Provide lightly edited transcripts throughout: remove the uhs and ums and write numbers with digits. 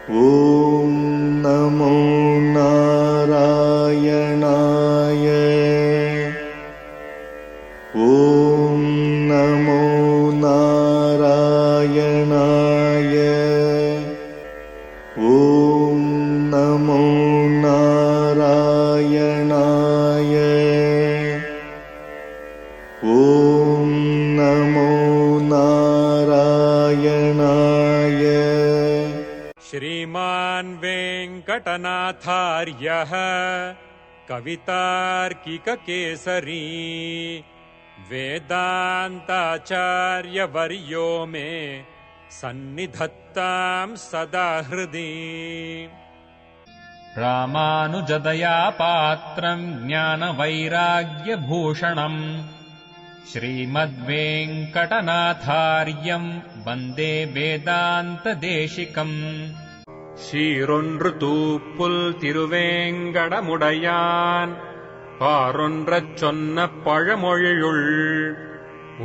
ॐ नमो नारायणाय। ॐ नमो नारायणाय। ॐ नमो नारायणाय। ॐ नमो नारायणाय। श्रीमान् वेङ्कटनाथार्यः कवितार्किककेसरी वेदान्ताचार्यवर्यो मे सन्निधत्तां सदा हृदि। रामानुजदया पात्रम् ज्ञानवैराग्यभूषणम् श्रीमद्वेङ्कटनाथार्यम् वन्दे वेदान्तदेशिकम् சீரொன்று தூப்புல் திருவேங்கடமுடையான் பாரொன்றச் சொன்ன பழமொழியுள்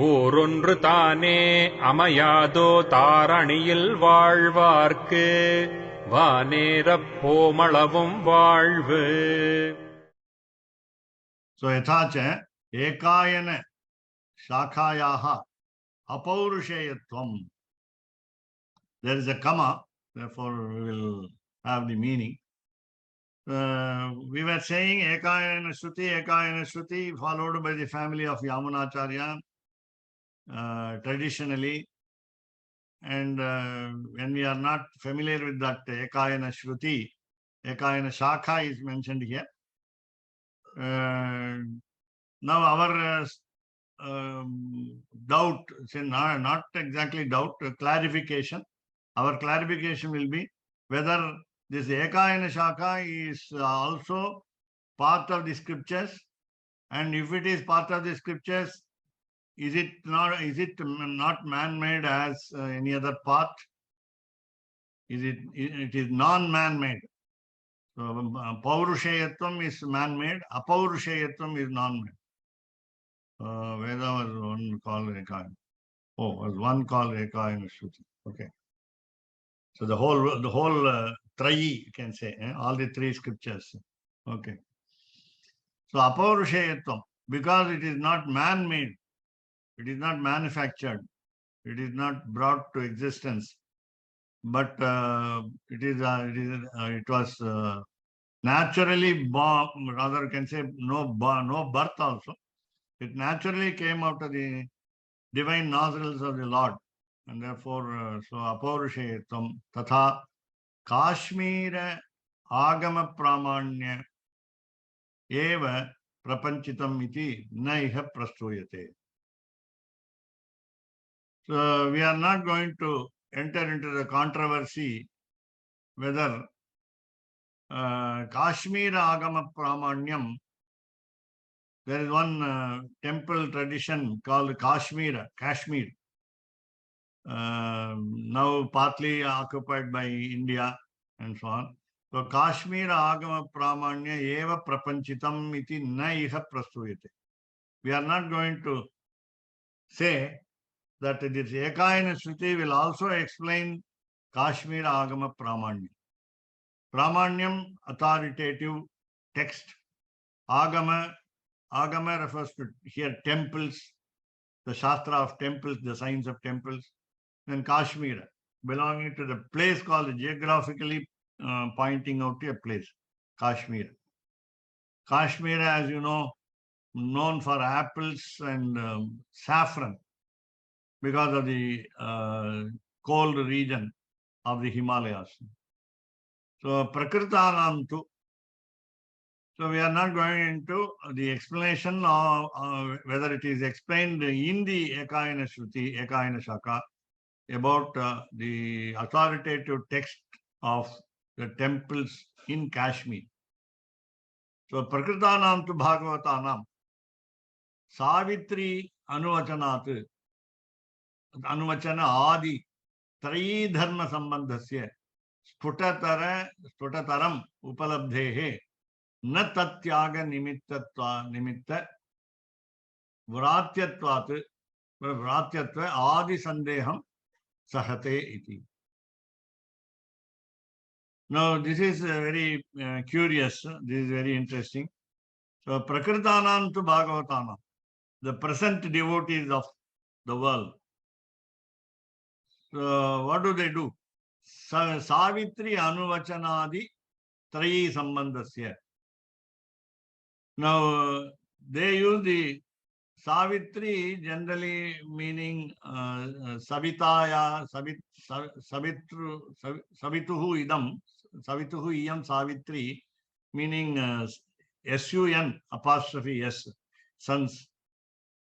ஊரொன்று தானே அமையாதோ தாரணியில் வாழ்வார்க்கு வானேரப் போமளவும் வாழ்வு. So yathacha ekayana shakhayaha apaurushayatvam. There is a comma, therefore we will have the meaning. We were saying ekayana shruti followed by the family of Yamunacharya traditionally. And when we are not familiar with that ekayana shruti, ekayana shakha is mentioned here. Now our doubt, not exactly doubt, clarification. Our clarification will be whether this ekayana shakha is also part of the scriptures, and if it is part of the scriptures, is it not man-made as any other part? It is non-man-made. So Paurushayatvam is man-made, Apaurushayatvam is non-made. Veda was one called Ekayana. Was one called Ekayana Shruti. Okay. So the whole Trayi, you can say, all the three scriptures. Okay. So Apaurushayatvam, because it is not man-made, it is not manufactured, it is not brought to existence, but it was naturally born, rather you can say no birth also. It naturally came out of the divine nostrils of the Lord, and therefore so apaurushayatvam tatha Kashmira agama pramanya eva prapanchitam iti naiha prastuyate. So we are not going to enter into the controversy whether Kashmira agama pramanyam. There is one temple tradition called Kashmir, now partly occupied by India and so on. So Kashmira agama pramanya eva prapanchitam iti naiha prastuyate. We are not going to say that this Ekayana Shruti will also explain Kashmira agama pramanya. Pramanyam, authoritative text. Agama refers to here temples, the Shastra of temples, the signs of temples. Then Kashmir, belonging to the place called geographically pointing out to a place, Kashmir. Kashmir, as you know, known for apples and saffron because of the cold region of the Himalayas. So Prakritanam tu. So we are not going into the explanation of whether it is explained in the Ekayana Shruti, Ekayana Shaka, about the authoritative text of the temples in Kashmir. So Prakritanam tu Bhagavatanam Savitri Anuvachanat Anuvachana Adi Trayi Dharma Sambandhasya Sputataram Upalabdhehe न तत्याग निमित्त व्रात्यत्व आदि संदेहम सहते इति. Now, this is very curious. This is very interesting. So, Prakritanam to Bhagavatanam, the present devotees of the world. So, what do they do? Savitri Anuvachanadi Trayi Sambandhasya. Now, they use the Savitri generally meaning Savitaya, Savituhu Idam, Savituhu Iyam Savitri, meaning S-U-N apostrophe S, sons.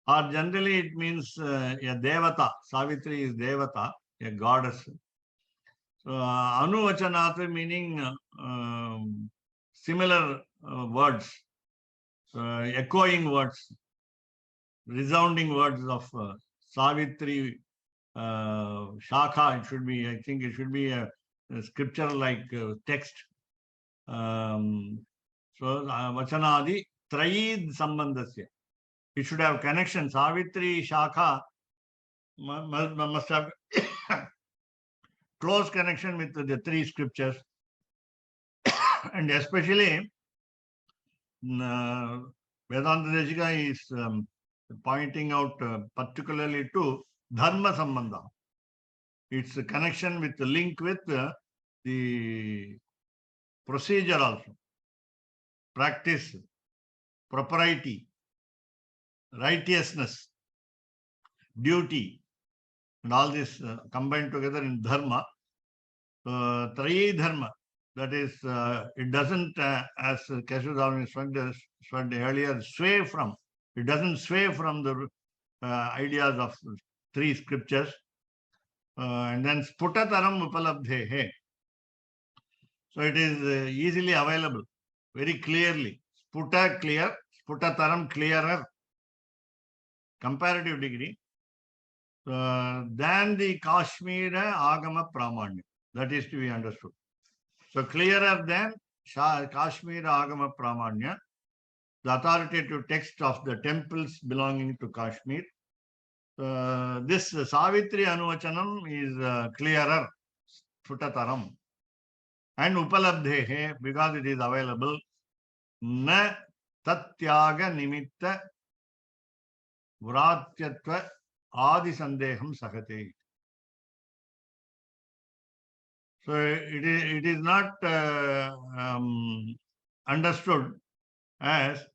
Or generally it means a Devata. Savitri is Devata, a goddess. So Anuvachanatra meaning similar words, echoing words, resounding words of Savitri Shakha. It should be, I think it should be a scripture like text. So Vachanadi Trayid Sambandhasya. It should have connection. Savitri Shakha must have close connection with the three scriptures. And especially Vedanta Deshika is pointing out particularly to Dharma Sambandha. It's a connection with the link with the procedure also. Practice, propriety, righteousness, duty, and all this combined together in Dharma. Trayi Dharma, that is, it doesn't, as Keshav said earlier, sway from, it doesn't sway from the ideas of three scriptures. And then Sputataram Upalabdhehe. So it is easily available, very clearly. Sputa clear, Sputataram clearer, comparative degree, than the Kashmira Agama Pramanya. That is to be understood. So clearer than Kashmira Agama Pramanya, the authoritative text of the temples belonging to Kashmir. This Savitri Anuvachanam is clearer, Sputataram. And Upalabdhehe, because it is available, na tatyaga nimitta vratyatva adi sandeham sakate. So it is not understood as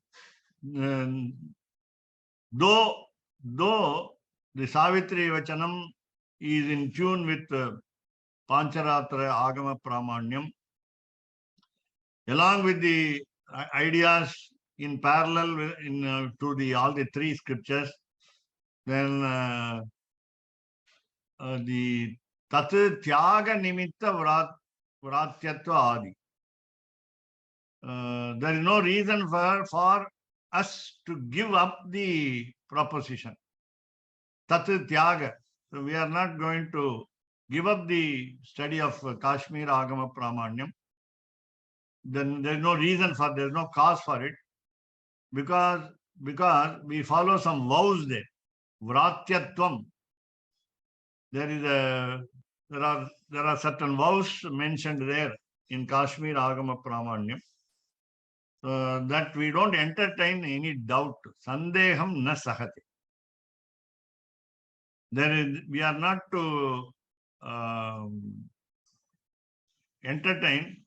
though the Savitri Vachanam is in tune with Pancaratra Agama Pramanyam, along with the ideas in parallel to all the three scriptures, then the Tat Tyaga Nimitta Vratyatva Adi. There is no reason for us to give up the proposition. Tat Tyaga. So we are not going to give up the study of Kashmir Agama Pramanyam. Then there is no reason for, there is no cause for it, because we follow some vows there. Vratyatvam. There are certain vows mentioned there in Kashmir Agama Pramanyam, that we don't entertain any doubt. Sandeham na sahate. We are not to entertain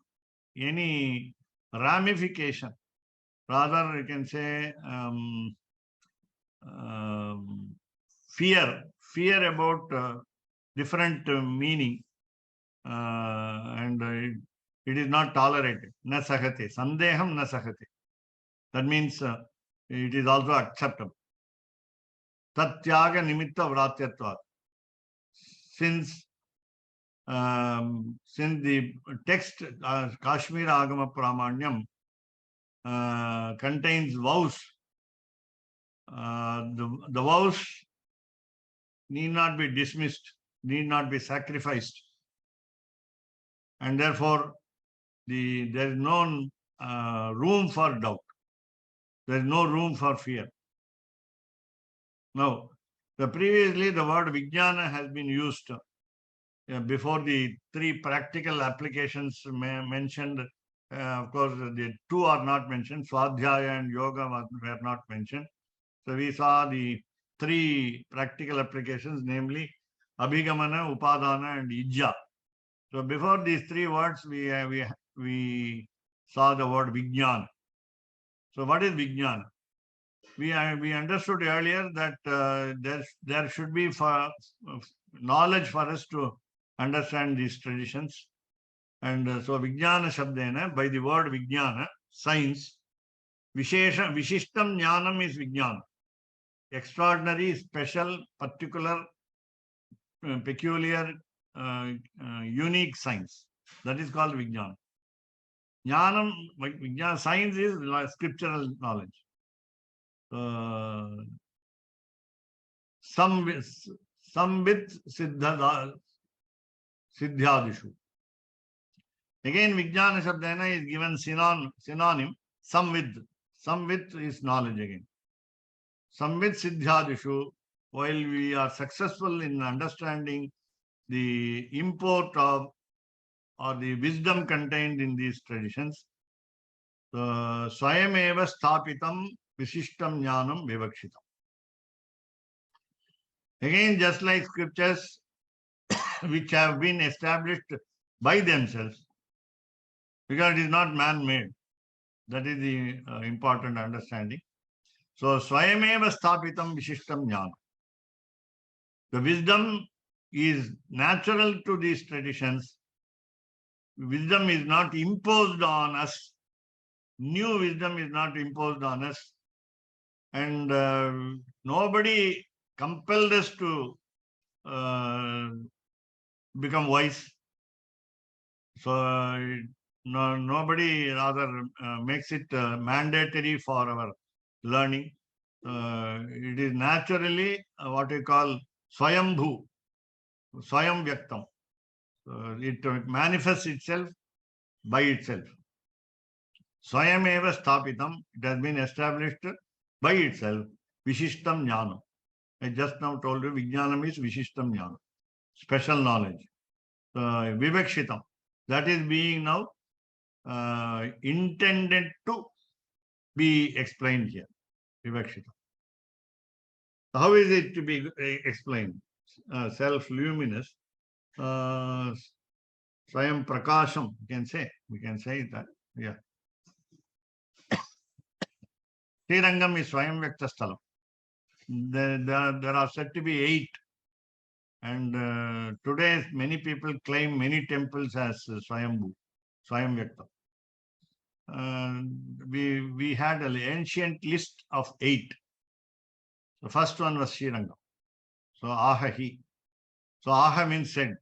any ramification. Rather, you can say fear about different meaning, and it is not tolerated. Na sahate. Sandeham na sahate. That means it is also acceptable. Tatyaga nimitta vratyatvat. Since the text Kashmir Agama Pramanyam contains vows, the vows need not be dismissed, need not be sacrificed, and therefore there is no room for doubt. There is no room for fear. Now, previously the word Vijnana has been used before the three practical applications mentioned. Of course, the two are not mentioned. Swadhyaya and Yoga were not mentioned. So we saw the three practical applications, namely Abhigamana, Upadana, and Ijja. So before these three words, we saw the word Vijnana. So what is Vijnana? We understood earlier that there should be knowledge for us to understand these traditions. And so Vijnana Shabdena, by the word Vijnana, science, Vishishtam Jnanam is Vijnana. Extraordinary, special, particular, peculiar, unique science. That is called Vijnana. Jnanam, Vijnana, science is scriptural knowledge. Samvit Siddhyadishu. Again, Vijnana Shabdena is given synonym, samvid. Samvit is knowledge again. Samvit Siddhyadishu, while we are successful in understanding the import of or the wisdom contained in these traditions, Swayameva Sthapitam Visishtam Jnanam Vivakshitam. Again, just like scriptures which have been established by themselves, because it is not man-made. That is the important understanding. So, Swayameva Sthapitam Vishishtam Jnanam. The wisdom is natural to these traditions. Wisdom is not imposed on us. New wisdom is not imposed on us. And nobody compelled us to become wise. So nobody rather makes it mandatory for our learning. It is naturally what we call Swayambhu, Swayam Vyaktam. It manifests itself by itself. Swayameva Sthapitam, it has been established by itself. Vishishtam Jnanam. I just now told you Vijnanam is Vishishtam Jnanam, special knowledge. Vivakshitam, that is being now intended to be explained here. Vivakshitam. How is it to be explained? Self-luminous. Swayam Prakasham, we can say that, yeah. Srirangam is Swayam Vyakta Sthalam. There are said to be 8. And today many people claim many temples as Swayambhu, Swayam Vyakta. We had an ancient list of 8. The first one was Srirangam. So Aha Hi. So Aha means said.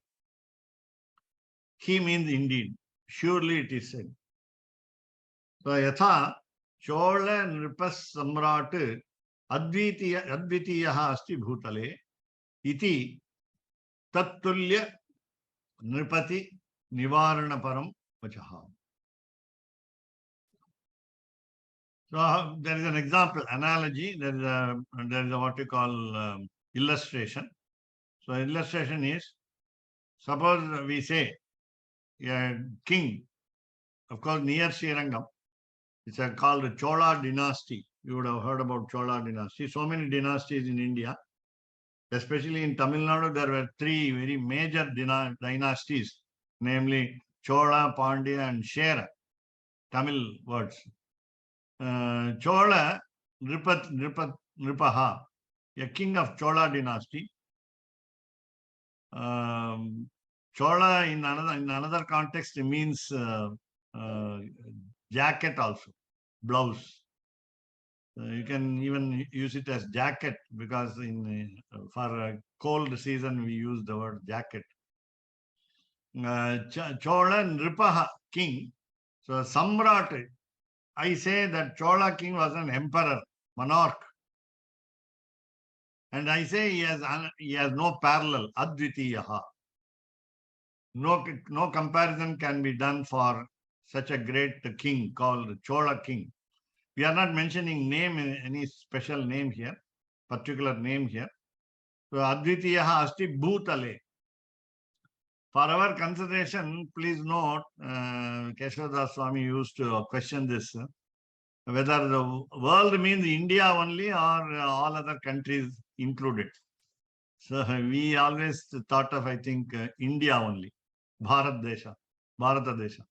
He means indeed. Surely it is said. So Yatha Chola Nripas Samrat Advitiyaha Asti Bhutale Iti Tattulya Nripati Nivarana Param Vachaha. So there is an example, analogy, there is a what we call illustration. So illustration is, suppose we say a king, of course near Srirangam, it's called Chola dynasty. You would have heard about Chola dynasty. So many dynasties in India, especially in Tamil Nadu, there were 3 very major dynasties, namely Chola, Pandya, and Shera, Tamil words. Chola, Nripaha, a king of Chola dynasty. Chola in another context means jacket also, blouse. You can even use it as jacket because for a cold season we use the word jacket. Chola Nripaha, king. So Samrat, I say that Chola king was an emperor, monarch. And I say he has no parallel, Advitiyaha. No comparison can be done for such a great king called Chola king. We are not mentioning name, any special name here, particular name here. So Advitiyaha Asti Bhutale. For our consideration, please note, Keshavdas Swami used to question this, whether the world means India only or all other countries included. So we always thought of, I think, India only, Bharat Desha, Bharata Desha.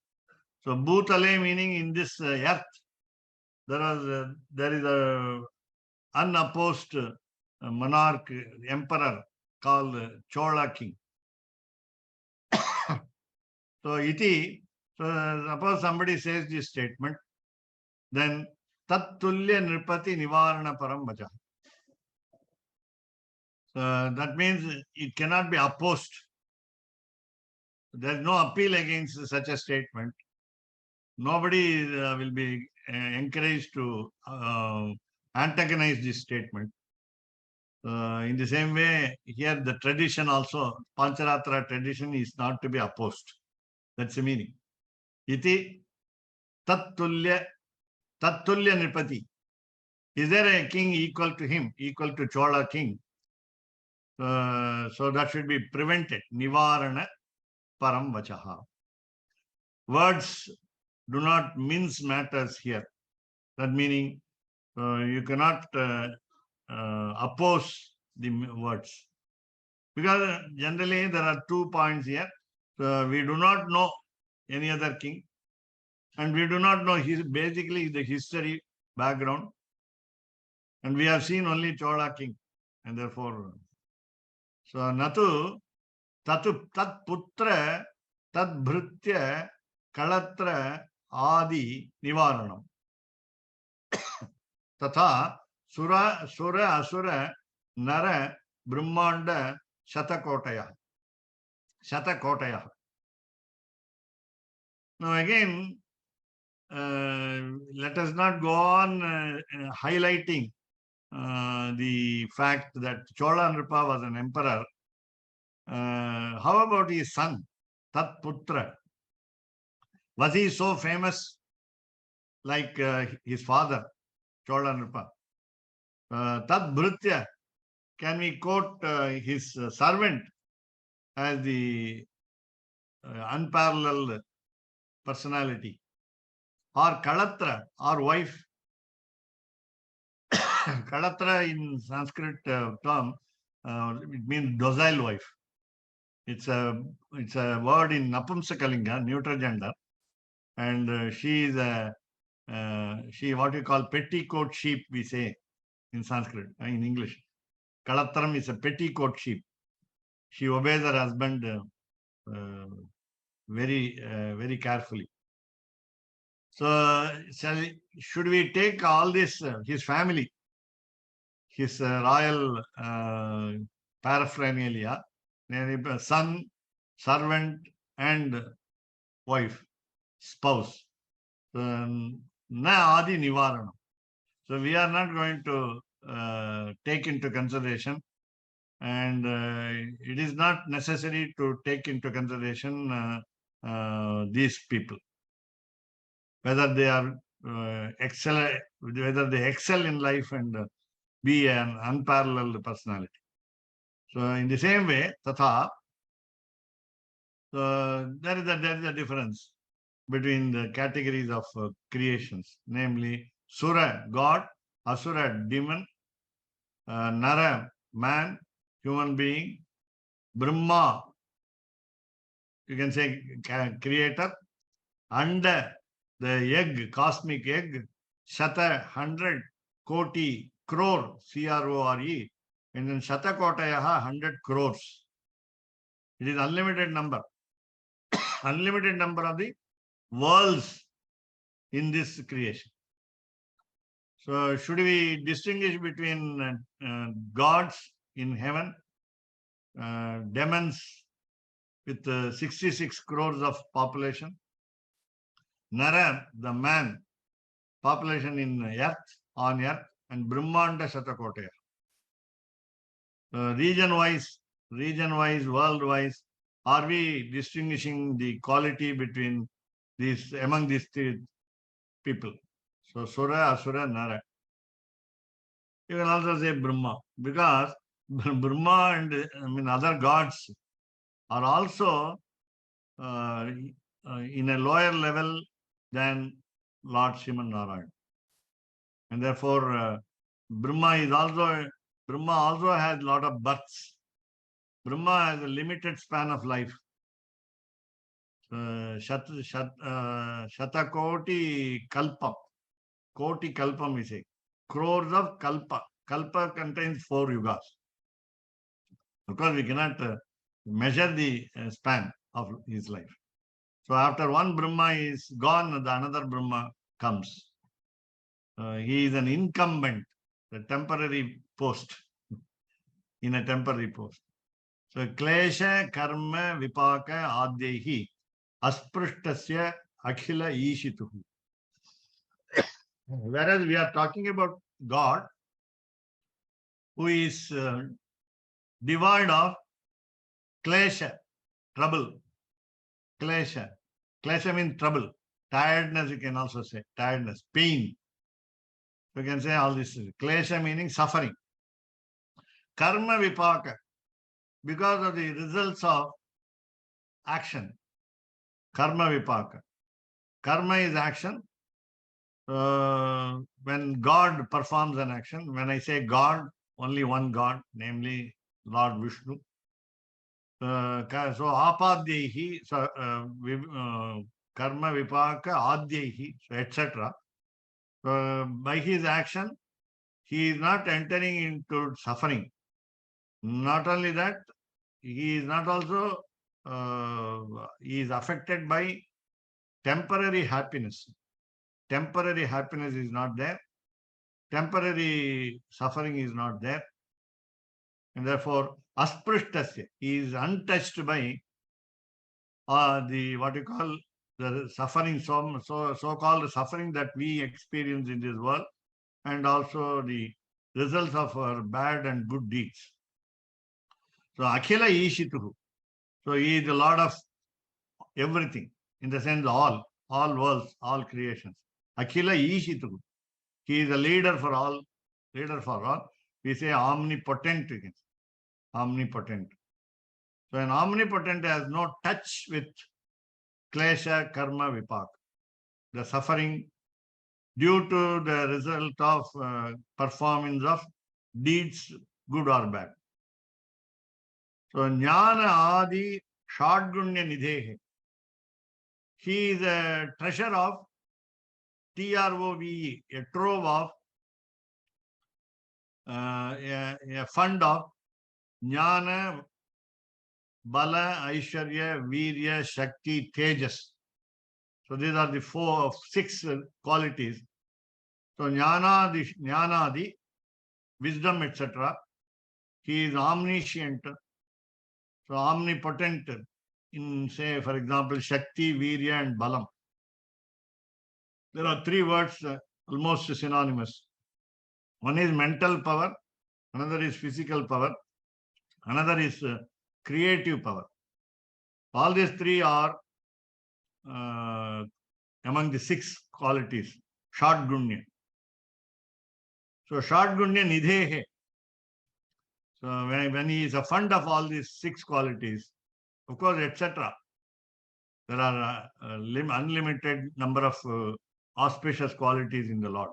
So Bhutale meaning in this earth, there is a unopposed monarch, emperor called Chola king. So iti, so suppose somebody says this statement, then tat tulya nripati nivarana param vacha. So that means it cannot be opposed. There is no appeal against such a statement. Nobody will be encouraged to antagonize this statement. In the same way, here the tradition also, Pancaratra tradition is not to be opposed. That's the meaning. Iti tattulya nripati. Is there a king equal to him, equal to Chola king? So that should be prevented. Nivarana param vachaha. Words do not mince matters here. That meaning you cannot oppose the words. Because generally there are 2 points here. We do not know any other king. And we do not know basically the history background. And we have seen only Chola king. And therefore, so natu tatu tat putra tat bhrutya kalatra adi nivaranam. Tatha sura asura nara brahmanda shatakotaya. Now again, let us not go on highlighting the fact that Chola Nripa was an emperor. How about his son, Tat Putra? Was he so famous like his father, Chola Nripa? Tat Bhrutya, can we quote his servant as the unparalleled personality? Or Kalatra, or wife? Kalatra in Sanskrit term, it means docile wife. It's a word in Napumsakalinga, neutral gender, and she is what you call petticoat sheep, we say in Sanskrit, in English. Kalatram is a petticoat sheep. She obeys her husband very carefully. So should we take all this, his family, his royal paraphernalia, son, servant, and wife, spouse. Na adi nivaranam. So we are not going to take into consideration, and it is not necessary to take into consideration these people, whether they are whether they excel in life and be an unparalleled personality. So in the same way, tatha, there is a difference between the categories of creations, namely Sura, God, Asura, demon, Nara, man, human being, Brahma, you can say creator, Anda, the egg, cosmic egg, Shata, 100, Koti, crore, C-R-O-R-E, and then Shatakotayaha, 100 crores. It is unlimited number. Unlimited number of the worlds in this creation. So should we distinguish between gods in heaven, demons with 66 crores of population, Nara, the man, population on earth, and Brahmanda Shatakotaya. Region-wise, world-wise, are we distinguishing the quality between among these three people? So Sura, Asura, Nara. You can also say Brahma, because Brahma and other gods are also in a lower level than Lord Shiman Narayan. And therefore, Brahma also has a lot of births. Brahma has a limited span of life. Shatakoti kalpa. Koti kalpam we say. Crores of kalpa. Kalpa contains 4 yugas. Of course, we cannot measure the span of his life. So after one Brahma is gone, the another Brahma comes. He is an incumbent, a temporary post, in a temporary post. So klesha karma vipaka adyehi asprishtasya akhila ishituhu. Whereas we are talking about God, who is devoid of klesha, trouble. Klesha. Klesha means trouble. Tiredness, you can also say. Tiredness, pain. You can say all this. Klesha meaning suffering. Karma vipaka, because of the results of action. Karma vipaka. Karma is action. When God performs an action, when I say God, only one God, namely Lord Vishnu. So apadyehi, so karma vipaka adyehi, so etc. By his action, he is not entering into suffering. Not only that, he is not also he is affected by temporary happiness. Temporary happiness is not there. Temporary suffering is not there. And therefore, asprishtasya, he is untouched by the what you call the suffering, so-called suffering that we experience in this world, and also the results of our bad and good deeds. So Akhila Ishituhu. So he is the Lord of everything, in the sense all worlds, all creations. Akhila Ishituhu. He is a leader for all. We say omnipotent again. Omnipotent. So an omnipotent has no touch with klesha, karma, vipak. The suffering due to the result of performance of deeds, good or bad. So jnana adi shadgunya nidhehe. He is a treasure of TROVE, a trove of a fund of jnana, bala, aishwarya, virya, shakti, tejas. So these are the 6 qualities. So jnana, wisdom, etc. He is omniscient. So omnipotent in, say, for example, shakti, virya, and balam. There are 3 words almost synonymous. One is mental power, another is physical power, another is creative power. All these 3 are among the 6 qualities, Shadgunya. So Shadgunya Nidhehe. So when he is a fund of all these 6 qualities, of course, etc. There are unlimited number of auspicious qualities in the Lord.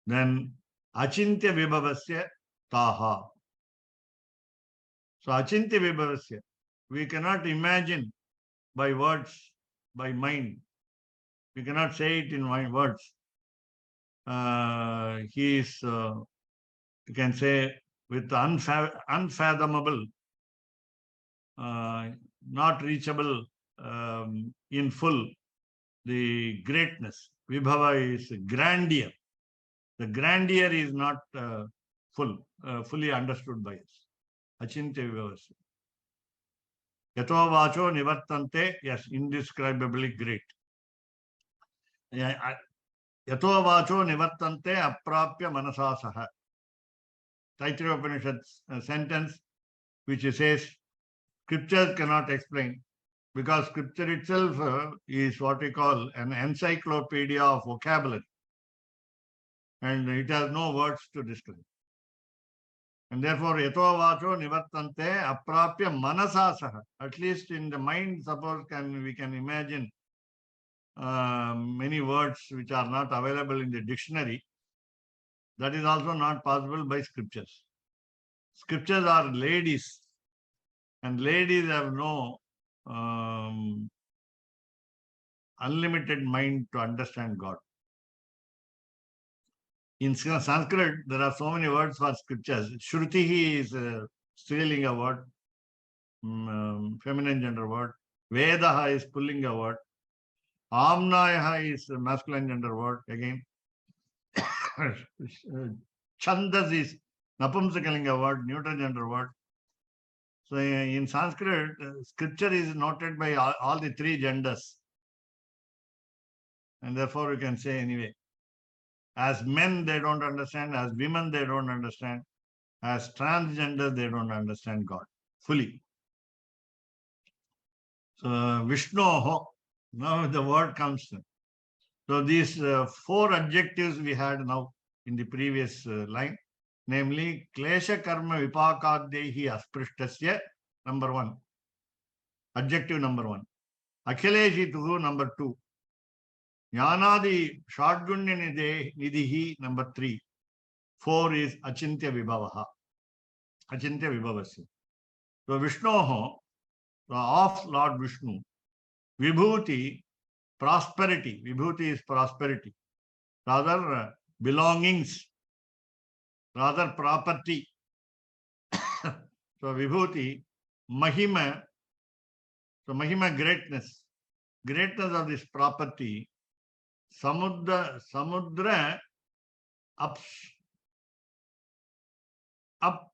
Then Achintya Vibhavasya Taha. So Achintya Vibhavasya, we cannot imagine by words, by mind. We cannot say it in words. He is, you can say, with unfathomable, not reachable in full, the greatness. Vibhava is grandeur. The grandeur is not fully understood by us. Achintya Vibhavasya. Yato vacho nivartante, yes, indescribably great. Yato vacho nivartante aprapya manasasaha. Taittiriya Upanishad sentence which says, scriptures cannot explain, because scripture itself is what we call an encyclopedia of vocabulary, and it has no words to describe. And therefore, yato vacho nivartante aprapya manasa saha. At least in the mind, suppose we can imagine many words which are not available in the dictionary. That is also not possible by scriptures. Scriptures are ladies, and ladies have no unlimited mind to understand God. In Sanskrit, there are so many words for scriptures. Shrutihi is a strilinga word, feminine gender word. Vedaha is pullinga word. Amnayaha is a masculine gender word again. Chandas is napumsakalinga word, neutral gender word. So in Sanskrit, scripture is noted by all the three genders. And therefore, you can say anyway. As men, they don't understand. As women, they don't understand. As transgender, they don't understand God fully. So Vishnu, now the word comes. So these four adjectives we had now in the previous line, namely Klesha Karma Vipakaddehi Asprishtasya, number one. Adjective number one. Akhileshituhu, number two. Jnanadi Shadgunya Nidhihi, number three. Four is Achintya Vibhavaha. Achintya Vibhavasya. So Vishnoho, of Lord Vishnu. Vibhuti, prosperity. Vibhuti is prosperity. Rather belongings. Rather property. So Vibhuti, Mahima. So Mahima, greatness. Greatness of this property. Samudra up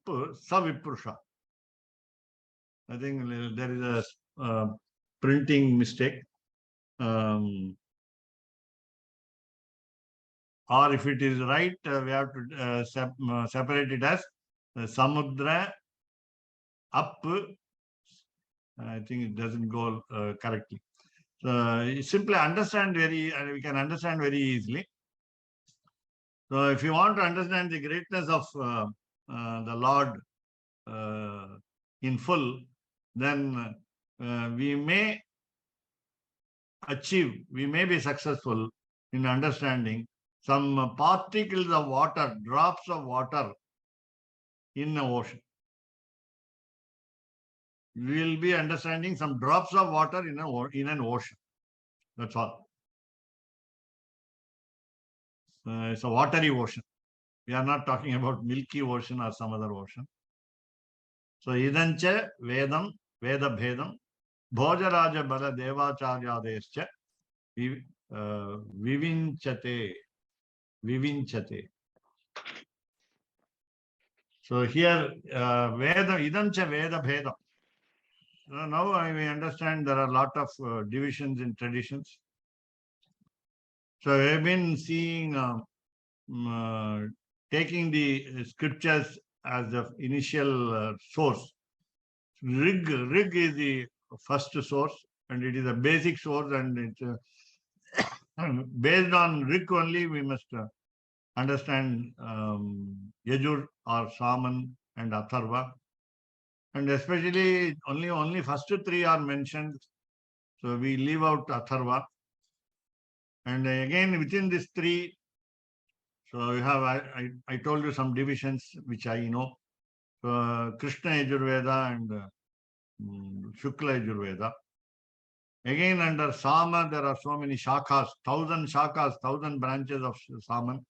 Saviprusha. I think there is a printing mistake. Or if it is right, we have to separate it as Samudra up. I think it doesn't go correctly. So simply understand we can understand very easily. So if you want to understand the greatness of the Lord in full, then we may be successful in understanding some particles of water, drops of water in the ocean. We will be understanding some drops of water in an ocean. That's all. It's a watery ocean. We are not talking about milky ocean or some other ocean. So idancha vedam, veda bhedam, bhojaraja bala devacharyadescha vivinchate. So here veda idancha veda bhedam. Now we understand there are a lot of divisions in traditions. So we have been seeing taking the scriptures as the initial source. Rig is the first source, and it is a basic source, and it's based on Rig only we must understand Yajur or Saman and Atharva. And especially only first three are mentioned. So we leave out Atharva. And again, within these three, so you have, I told you some divisions which I know. So Krishna Yajurveda and Shukla Yajurveda. Again, under Sama, there are so many shakhas, 1,000 branches of Saman.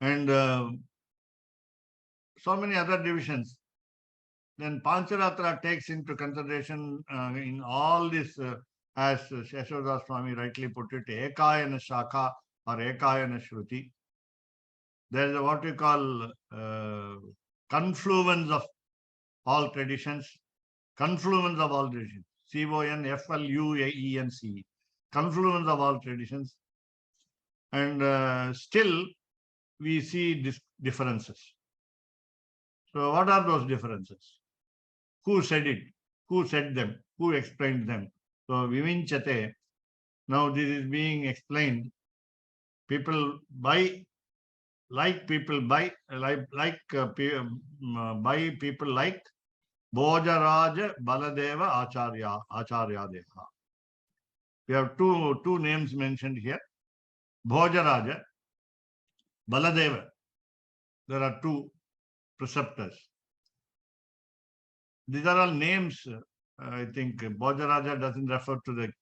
And so many other divisions. Then Pancaratra takes into consideration in all this, as Sheshodas Swami rightly put it, Ekayana Shakha or Ekayana Shruti. There is what we call confluence of all traditions. Confluence of all traditions. CONFLUENCE. Confluence of all traditions. And still we see differences. So what are those differences? Who said it? Who said them? Who explained them? So like people by by people like Bhojaraja Baladeva Acharyadeha. We have two names mentioned here. Bhojaraja, Baladeva. There are two preceptors. These are all names. I think Bhojaraja doesn't refer to the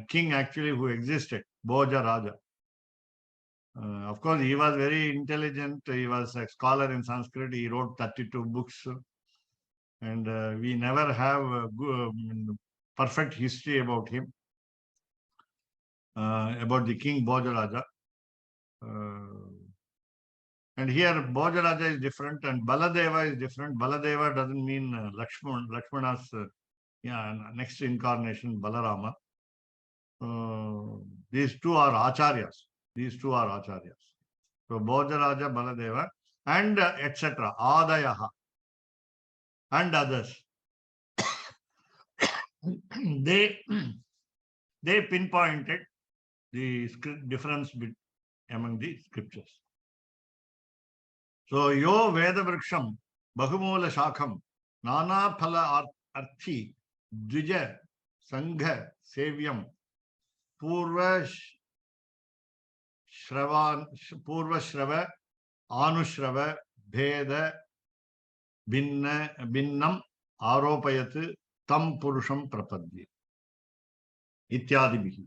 king actually who existed, Bhojaraja. Of course, he was very intelligent. He was a scholar in Sanskrit. He wrote 32 books. And we never have a perfect history about him, about the king Bhojaraja. And here Bhojaraja is different and Baladeva is different. Baladeva doesn't mean Lakshmana's next incarnation, Balarama. These two are acharyas. So Bhojaraja, Baladeva, and etc. Adayaha and others. they pinpointed the difference among the scriptures. So yo Veda Vriksham Bahumula Shakham Nana Phala Arthi Dvija Sangha Sevyam Purva Shrava Anushrava Bheda Binnam Aropayat Tam Purusham Prapadya Ityadibihi.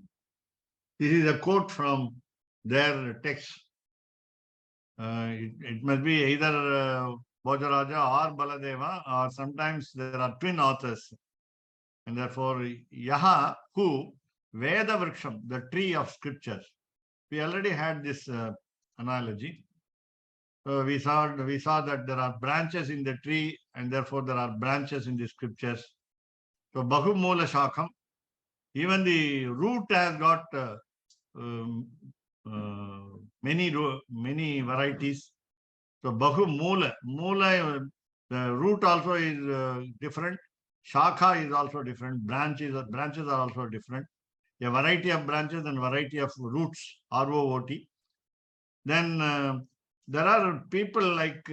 This is a quote from their text. It must be either Bhojaraja or Baladeva, or sometimes there are twin authors. And therefore, Yaha, who, Veda Vriksham, the tree of scriptures. We already had this analogy. So we saw that there are branches in the tree, and therefore there are branches in the scriptures. So Bahumula Shakham, even the root has got many varieties. So Bahu Mula, the root also is different. Shakha is also different. Branches are also different. A variety of branches and variety of roots, R-O-O-T. Then there are people like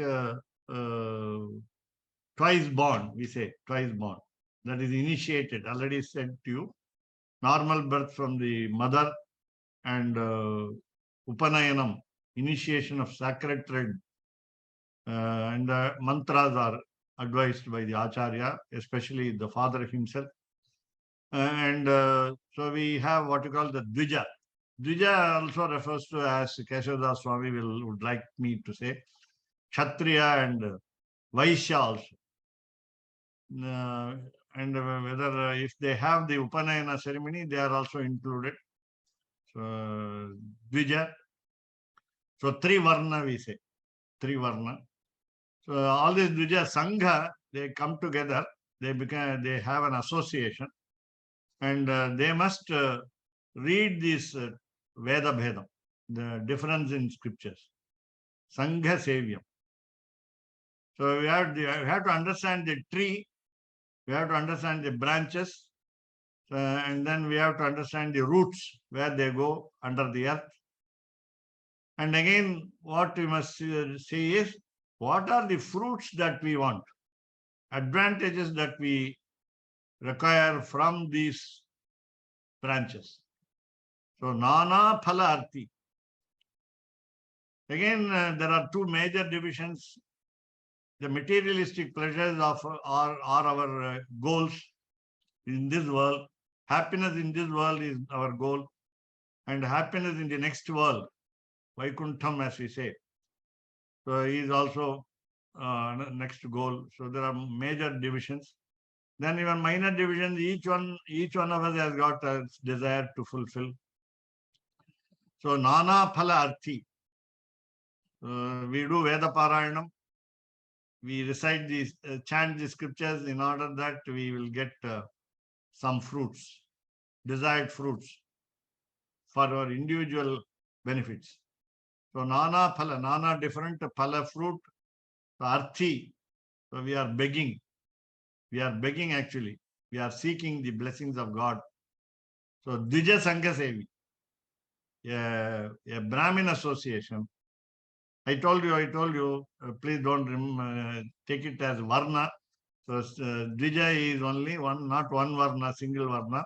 twice born, we say, twice born. That is initiated, already said to you. Normal birth from the mother and Upanayanam, initiation of sacred thread. And mantras are advised by the Acharya, especially the father himself. And so we have what you call the Dvija. Dvija also refers to, as Keshavdas Swami would like me to say, Kshatriya and Vaishya also. And whether if they have the Upanayana ceremony, they are also included. So Dvija. So Trivarna we say. Trivarna. So all these Dvija Sangha, they come together, they have an association, and they must read this Veda Bhedam, the difference in scriptures. Sangha Sevyam. So we have to understand the tree, we have to understand the branches, and then we have to understand the roots, where they go under the earth. And again, what we must see is, what are the fruits that we want, advantages that we require from these branches. So, Nana Phala Arti. Again, there are two major divisions. The materialistic pleasures are our goals in this world. Happiness in this world is our goal. And happiness in the next world, Vaikuntham as we say. So he is also next goal. So there are major divisions. Then even minor divisions, each one of us has got a desire to fulfill. So Nana Phala Arthi. We do Veda Parayanam. We recite these, chant the scriptures in order that we will get some fruits, desired fruits for our individual benefits. So Nana Phala, Nana different Phala fruit, Arthi. So we are begging. We are begging actually. We are seeking the blessings of God. So Dvija Sangha Sevi, a Brahmin association, I told you, please don't take it as varna. So Dvija is only one, not one varna, single varna,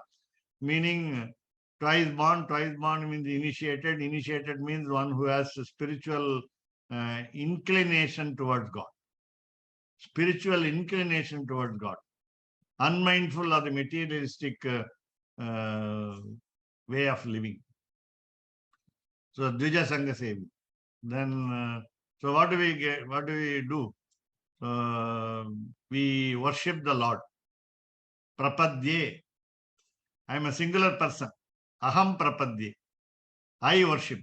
meaning twice born means initiated. Initiated means one who has a spiritual inclination towards God. Spiritual inclination towards God. Unmindful of the materialistic way of living. So Dvija Sangha Sevi. Then, so what do we get? What do we do? We worship the Lord. Prapadye. I am a singular person. Aham prapadye. I worship.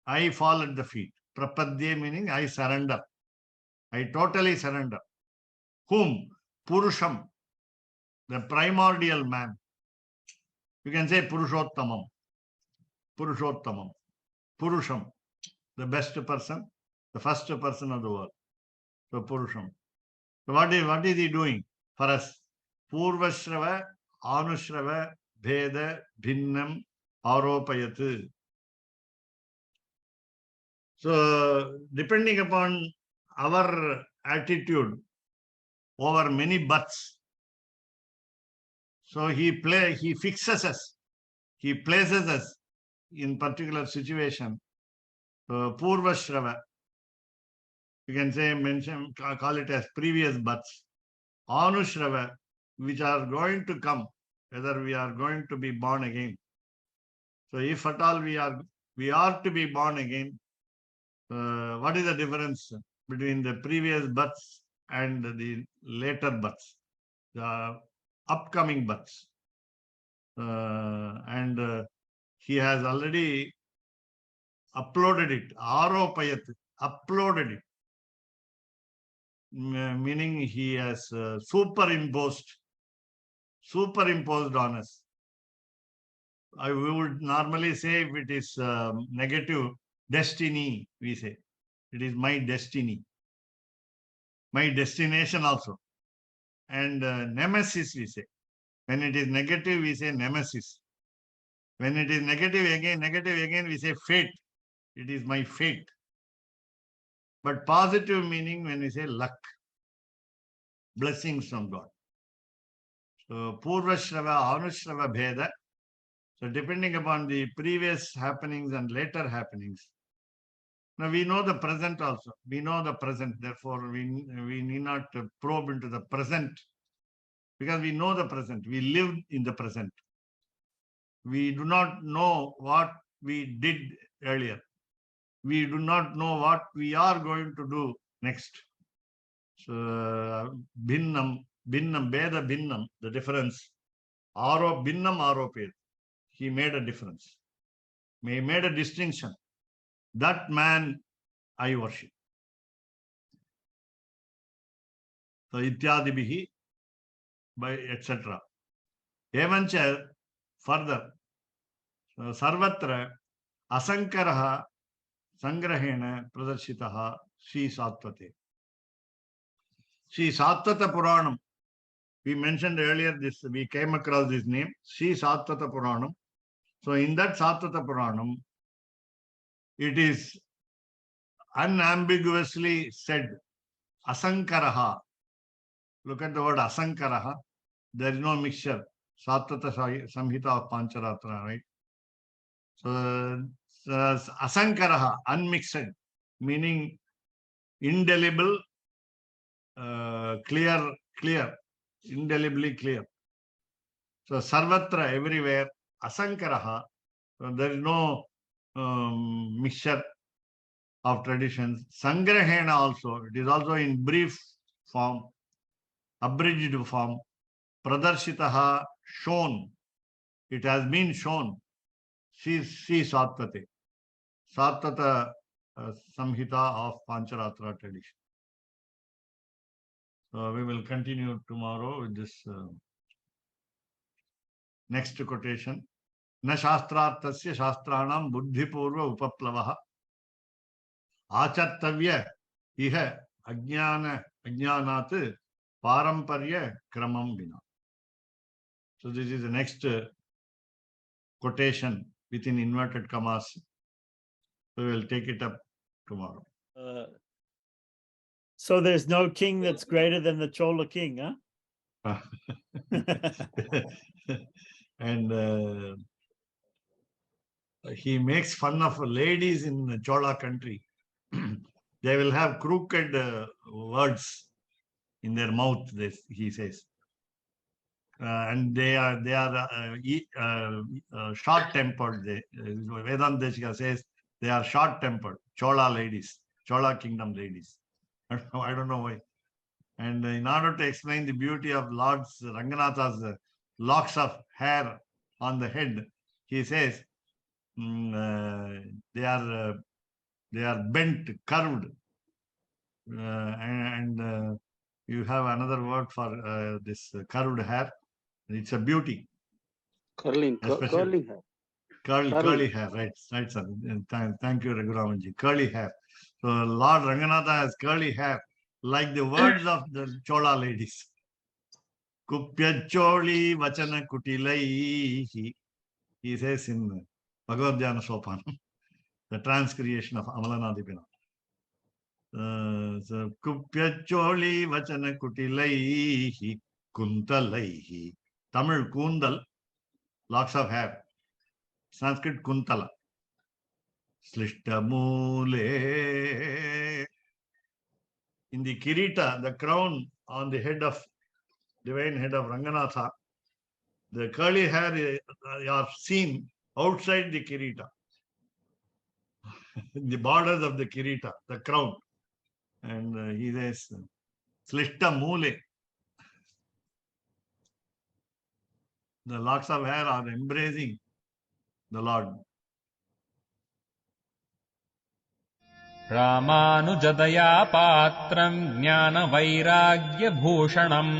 I fall at the feet. Prapadye meaning I surrender. I totally surrender. Whom? Purusham. The primordial man. You can say Purushottamam. Purushottamam. Purusham. The best person. The first person of the world. So Purusham. So what is he doing for us? Purvashrava, Anushrava, Bheda, Bhinnam, Aropayat. So depending upon our attitude over many births, so he fixes us, he places us in particular situation. Purvashrava, you can say, call it as previous births. Anushrava, which are going to come, whether we are going to be born again. So if at all we are to be born again, what is the difference between the previous births and the later births, the upcoming births? And he has already uploaded it, Aropayat, uploaded it, meaning he has superimposed on us. We would normally say, if it is negative, destiny, we say. It is my destiny. My destination also. And nemesis, we say. When it is negative, we say nemesis. When it is negative again, we say fate. It is my fate. But positive meaning when we say luck. Blessings from God. So Purvashrava, Anushrava Bheda. So depending upon the previous happenings and later happenings. Now we know the present also. We know the present. Therefore, we need not probe into the present, because we know the present. We live in the present. We do not know what we did earlier. We do not know what we are going to do next. So Bhinnam, Beda Bhinnam, the difference. Bhinnam Aropet. He made a difference. He made a distinction. That man I worship. So Ityadibihi, by etc. Evancha, further, Sarvatra Asankaraha Sangrahena Pradarshitaha Sri Sattvate. Sri Sattvata Puranam. We mentioned earlier this, we came across this name, Sri Sattvata Puranam. So in that Sattvata Puranam, it is unambiguously said, Asankaraha. Look at the word Asankaraha. There is no mixture. Sattvata Samhita of Pancaratra, right? So Asankaraha, unmixed, meaning indelible, clear, indelibly clear. So Sarvatra, everywhere, Asankaraha, so there is no mixture of traditions. Sangrahena also, it is also in brief form, abridged form. Pradarshitaha, shown. It has been shown. She Sattvate. Sattvata Samhita of Pancharatra tradition. So we will continue tomorrow with this next quotation. Na shastrartasya shastranam buddhipurva upaplavaha achartavya iha ajnanat paramparya kramam vina. So this is the next quotation within inverted commas. We will take it up tomorrow. So there's no king that's greater than the Chola king, huh? And he makes fun of ladies in Chola country. They will have crooked words in their mouth, he says. And they are short-tempered. Vedanta Deshika says they are short-tempered. Chola ladies, Chola kingdom ladies. I don't know why. And in order to explain the beauty of Lord Ranganatha's locks of hair on the head, he says they are bent, curved, and you have another word for this curved hair. It's a beauty. Curling hair. Curly hair, right, sir. Thank you, Raghunamanji. Curly hair. So Lord Ranganatha has curly hair, like the words of the Chola ladies. Kupyacholi vachana kutilai. He says in Bhagavad Dhyana Sopanam, the transcreation of Amalanadipina. So Kupyacholi vachana kutilai kuntalai. Tamil kundal, locks of hair. Sanskrit kuntala. Slishtamule. In the kirita, the crown on the head of divine head of Ranganatha, the curly hair are seen outside the kirita, in the borders of the kirita, the crown. And he says, Slishta Mule. The locks of hair are embracing the Lord. रामानुजदया पात्रम् ज्ञानवैराग्यभूषणम्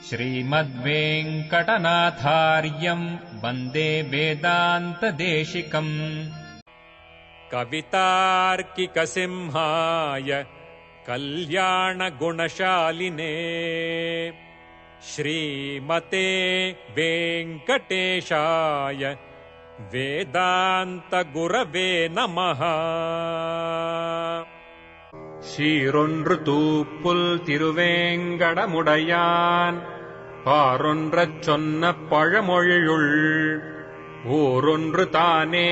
श्रीमद्वेङ्कटनाथार्यम् वन्दे वेदान्तदेशिकम् कवितार्किकसिंहाय कल्याणगुणशालिने श्रीमते वेङ्कटेशाय वेदान्तगुरवे नमः சீரொன்று தூப்புல் திருவேங்கடமுடையான் பாரொன்றச் சொன்ன பழமொழியுள் ஊரொன்று தானே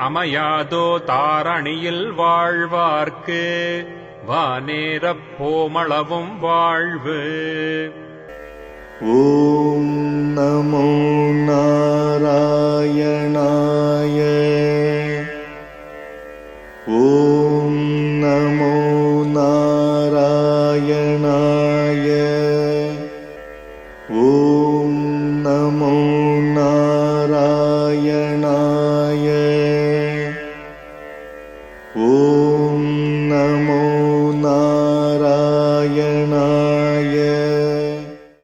அமையாதோ தாரணியில் வாழ்வார்க்கு வானேரப் போமளவும் வாழ்வு. ஓம் நமோ நாராயணாய.